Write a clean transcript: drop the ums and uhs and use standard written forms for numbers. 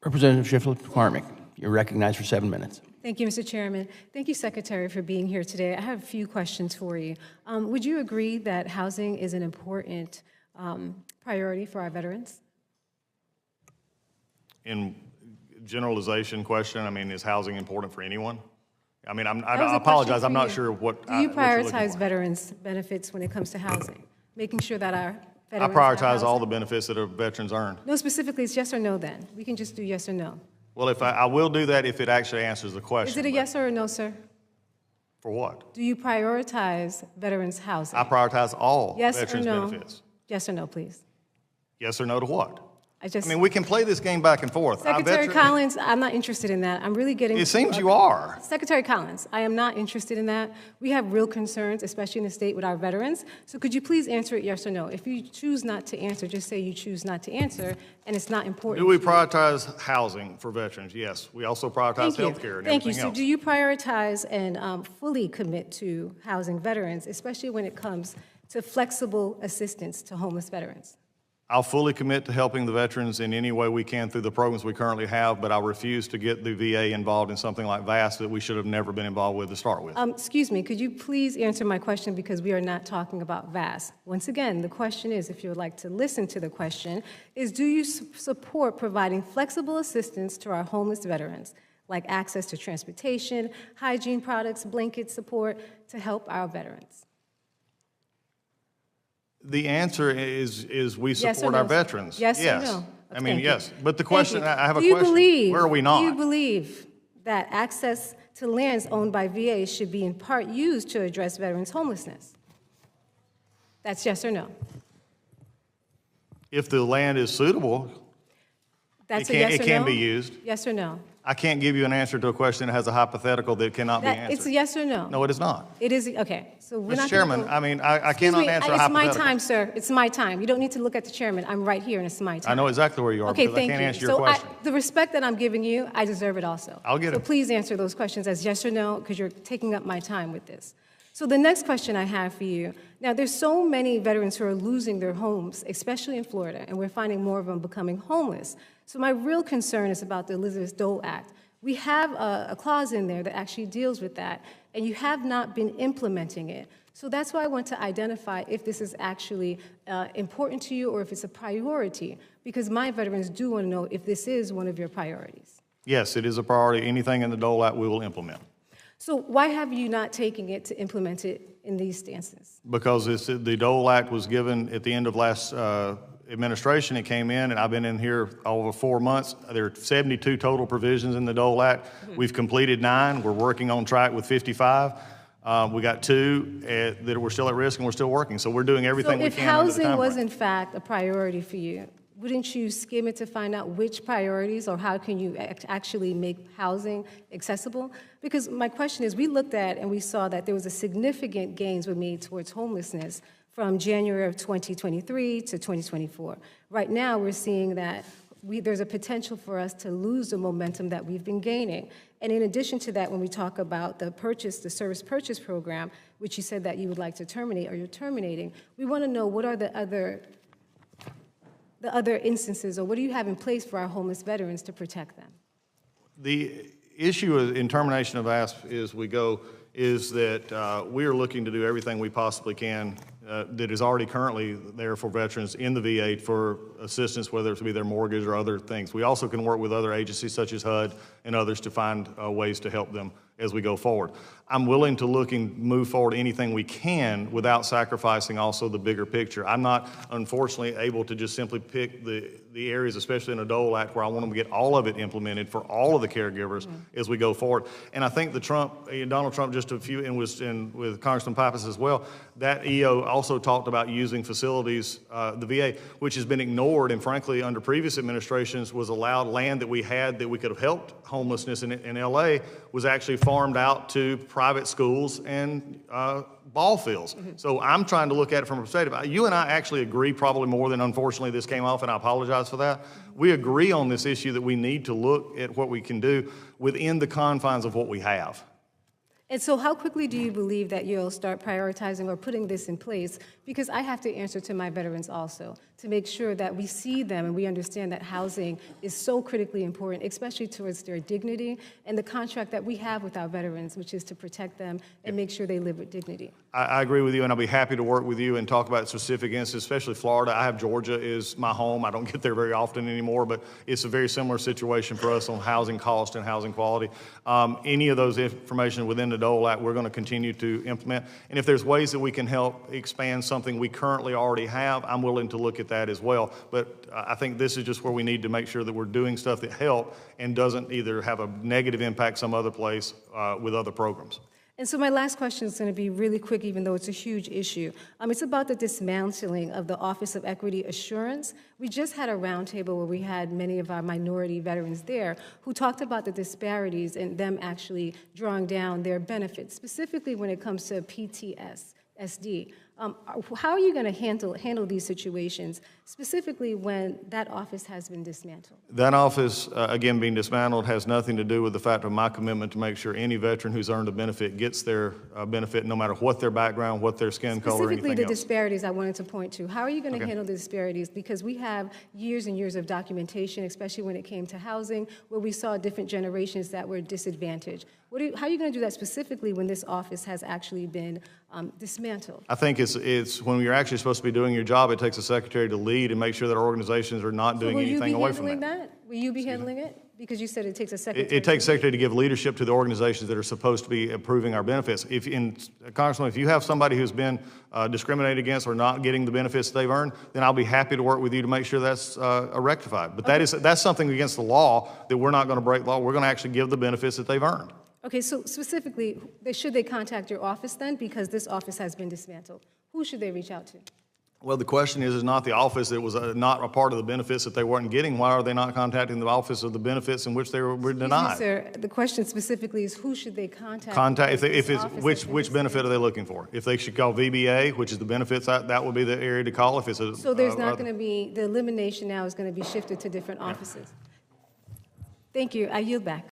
Representative Cherfilus-McCormick, you're recognized for 7 minutes. Thank you, Mr. Chairman. Thank you, Secretary, for being here today. I have a few questions for you. Would you agree that housing is an important priority for our veterans? In generalization question, I mean, is housing important for anyone? I mean, I That was a apologize, question I'm for not you. sure what. Do you what you're looking prioritize for. veterans' benefits when it comes to housing? Making sure that our I veterans have prioritize all the housing? benefits that our veterans earn. No, specifically, it's yes or no then. We can just do yes or no. Well, if I will do that if it actually answers the question. Is it a but yes or a no, sir? For what? Do you prioritize veterans' housing? I prioritize all Yes or veterans' no? benefits. Yes or no, please. Yes or no to what? I just. I mean, we can play this game back and forth. Secretary Collins, I'm not interested in that. I'm really getting. It seems you are. Secretary Collins, I am not interested in that. We have real concerns, especially in the state with our veterans. So could you please answer it yes or no? If you choose not to answer, just say you choose not to answer, and it's not important. Do we prioritize housing for veterans? Yes. We also prioritize Thank you. health care and Thank you. everything So else. do you prioritize and fully commit to housing veterans, especially when it comes to flexible assistance to homeless veterans? I'll fully commit to helping the veterans in any way we can through the programs we currently have, but I refuse to get the VA involved in something like VAST that we should have never been involved with to start with. Excuse me, could you please answer my question because we are not talking about VAS. Once again, the question is, if you would like to listen to the question, is do you support providing flexible assistance to our homeless veterans, like access to transportation, hygiene products, blanket support, to help our veterans? The answer is we Yes or support no, our sir? veterans. Yes or no? I mean, Thank you. yes. But the Thank question, you. I have a Do you question. believe- Where are we not? Do you believe that access to lands owned by VA should be in part used to address veterans' homelessness? That's yes or no? If the land is suitable, That's It a can- yes it or can no? be used. Yes or no? I can't give you an answer to a question that has a hypothetical that cannot be It's a answered. yes or no? No, it is not. It is, okay, so we're not Mr. Chairman, I mean, I cannot answer a It's my hypothetical. time, sir, it's my time. You don't need to look at the chairman, I'm right here and it's my time. I know exactly where you are, Okay, because I thank can't you. answer your So question. the respect that I'm giving you, I deserve it also. I'll get So it. please answer those questions as yes or no, because you're taking up my time with this. So the next question I have for you, now there's so many veterans who are losing their homes, especially in Florida, and we're finding more of them becoming homeless. So my real concern is about the Elizabeth Dole Act. We have a clause in there that actually deals with that, and you have not been implementing it. So that's why I want to identify if this is actually important to you or if it's a priority, because my veterans do want to know if this is one of your priorities. Yes, it is a priority. Anything in the Dole Act we will implement. So why have you not taken it to implement it in these stances? Because the Dole Act was given at the end of last administration. It came in, and I've been in here over 4 months. There are 72 total provisions in the Dole Act. We've completed 9. We're working on track with 55. We got 2 that were still at risk, and we're still working. So we're doing everything we can. So if under the time housing was frame. in fact a priority for you, wouldn't you skim it to find out which priorities or how can you actually make housing accessible? Because my question is, we looked at and we saw that there was a significant gains were made towards homelessness from January of 2023 to 2024. Right now, we're seeing that there's a potential for us to lose the momentum that we've been gaining. And in addition to that, when we talk about the service purchase program, which you said that you would like to terminate or you're terminating, we want to know what are the other instances, or what do you have in place for our homeless veterans to protect them? The issue in termination of ASP is that we are looking to do everything we possibly can that is already currently there for veterans in the VA for assistance, whether it be their mortgage or other things. We also can work with other agencies such as HUD and others to find ways to help them as we go forward. I'm willing to look and move forward anything we can without sacrificing also the bigger picture. I'm not, unfortunately, able to just simply pick the areas, especially in a Dole Act, where I want them to get all of it implemented for all of the caregivers as we go forward. And I think Donald Trump just and with Congressman Pappas as well, that EO also talked about using facilities, the VA, which has been ignored and frankly under previous administrations was allowed land that we had that we could have helped homelessness in LA was actually farmed out to private schools and ball fields. So I'm trying to look at it from a perspective. You and I actually agree probably more than unfortunately this came off, and I apologize for that. We agree on this issue that we need to look at what we can do within the confines of what we have. And so how quickly do you believe that you'll start prioritizing or putting this in place? Because I have to answer to my veterans also. to make sure that we see them and we understand that housing is so critically important, especially towards their dignity and the contract that we have with our veterans, which is to protect them and make sure they live with dignity. I agree with you, and I'll be happy to work with you and talk about specific instances, especially Florida. I have Georgia is my home. I don't get there very often anymore, but it's a very similar situation for us on housing cost and housing quality. Any of those information within the Dole Act, we're going to continue to implement. And if there's ways that we can help expand something we currently already have, I'm willing to look at that as well. But I think this is just where we need to make sure that we're doing stuff that help and doesn't either have a negative impact some other place with other programs. And so my last question is going to be really quick, even though it's a huge issue. It's about the dismantling of the Office of Equity Assurance. We just had a roundtable where we had many of our minority veterans there who talked about the disparities and them actually drawing down their benefits, specifically when it comes to PTSD. How are you going to handle these situations, specifically when that office has been dismantled? That office, again, being dismantled has nothing to do with the fact of my commitment to make sure any veteran who's earned a benefit gets their benefit, no matter what their background, what their skin color, or anything else. Specifically the disparities I wanted to point to. How are you going to handle the disparities? Because we have years and years of documentation, especially when it came to housing, where we saw different generations that were disadvantaged. How are you going to do that specifically when this office has actually been dismantled? I think it's when you're actually supposed to be doing your job, it takes a secretary to lead and make sure that our organizations are not doing anything away from that. Will you be handling that? Because you said it takes a secretary. It takes a secretary to give leadership to the organizations that are supposed to be approving our benefits. Congressman, if you have somebody who's been discriminated against or not getting the benefits they've earned, then I'll be happy to work with you to make sure that's rectified. But that's something against the law that we're not going to break law. We're going to actually give the benefits that they've earned. Okay, so specifically, should they contact your office then? Because this office has been dismantled. Who should they reach out to? Well, the question is not the office that was not a part of the benefits that they weren't getting. Why are they not contacting the office of the benefits in which they were denied? Excuse me, sir. The question specifically is who should they contact? Which benefit are they looking for? If they should call VBA, which is the benefits, that would be the area to call. If it's so there's not going to be, the elimination now is going to be shifted to different offices. Thank you. I yield back.